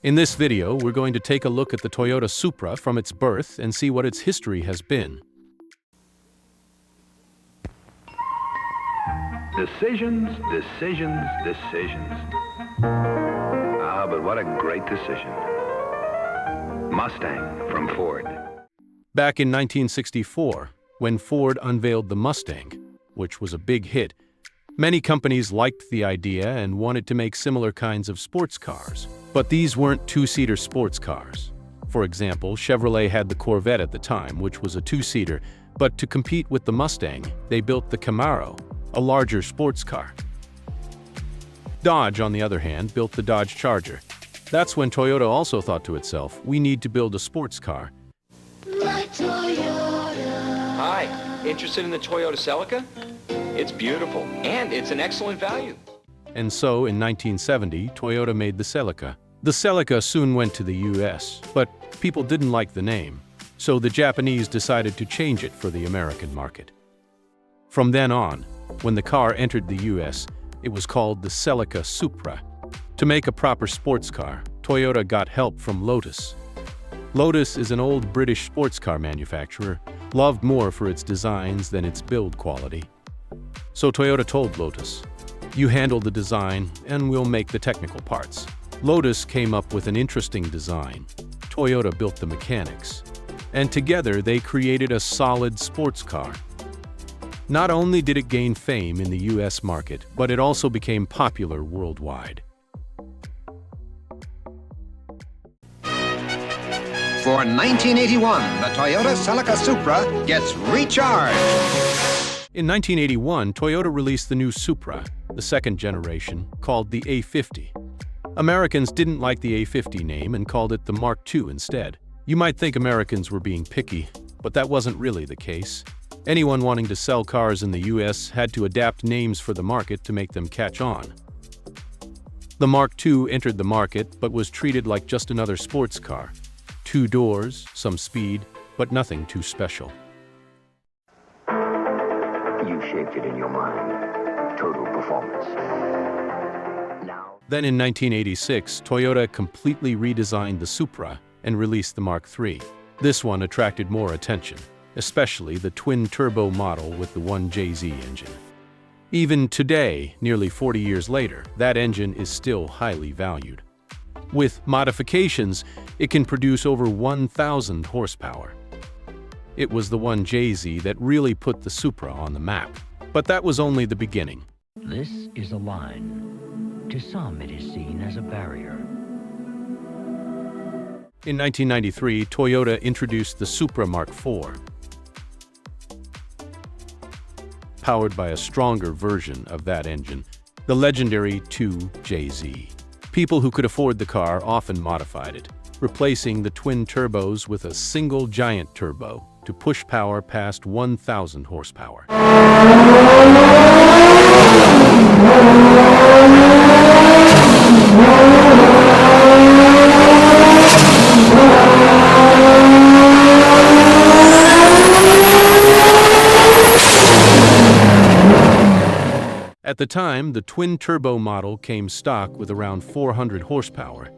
In this video, we're going to take a look at the Toyota Supra from its birth and see what its history has been. Decisions, decisions, decisions. Ah, but what a great decision. Mustang from Ford. Back in 1964, when Ford unveiled the Mustang, which was a big hit, many companies liked the idea and wanted to make similar kinds of sports cars. But these weren't two-seater sports cars. For example, Chevrolet had the Corvette at the time, which was a two-seater, but to compete with the Mustang, they built the Camaro, a larger sports car. Dodge, on the other hand, built the Dodge Charger. That's when Toyota also thought to itself, we need to build a sports car. Hi, interested in the Toyota Celica? It's beautiful, and it's an excellent value. And so, in 1970, Toyota made the Celica. The Celica soon went to the US, but people didn't like the name, so the Japanese decided to change it for the American market. From then on, when the car entered the US, it was called the Celica Supra. To make a proper sports car, Toyota got help from Lotus. Lotus is an old British sports car manufacturer, loved more for its designs than its build quality. So Toyota told Lotus, "You handle the design, and we'll make the technical parts." Lotus came up with an interesting design. Toyota built the mechanics. And together they created a solid sports car. Not only did it gain fame in the US market, but it also became popular worldwide. For 1981, the Toyota Celica Supra gets recharged. In 1981, Toyota released the new Supra, the second generation, called the A50. Americans didn't like the A50 name and called it the Mark II instead. You might think Americans were being picky, but that wasn't really the case. Anyone wanting to sell cars in the US had to adapt names for the market to make them catch on. The Mark II entered the market but was treated like just another sports car. 2 doors, some speed, but nothing too special. You shaped it in your mind. Total performance. Now. Then in 1986, Toyota completely redesigned the Supra and released the Mark III. This one attracted more attention, especially the twin-turbo model with the 1JZ engine. Even today, nearly 40 years later, that engine is still highly valued. With modifications, it can produce over 1,000 horsepower. It was the 1JZ that really put the Supra on the map. But that was only the beginning. This is a line. To some, it is seen as a barrier. In 1993, Toyota introduced the Supra Mark IV, powered by a stronger version of that engine, the legendary 2JZ. People who could afford the car often modified it, replacing the twin turbos with a single giant turbo to push power past 1,000 horsepower. At the time, the twin-turbo model came stock with around 400 horsepower.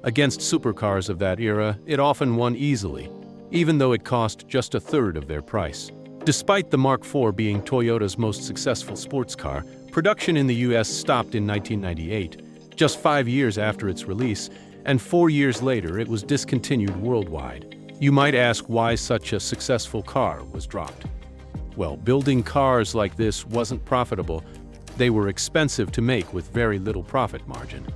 Against supercars of that era, it often won easily, even though it cost just a third of their price. Despite the Mark IV being Toyota's most successful sports car, production in the US stopped in 1998, just 5 years after its release, and 4 years later it was discontinued worldwide. You might ask why such a successful car was dropped. Well, building cars like this wasn't profitable. They were expensive to make with very little profit margin.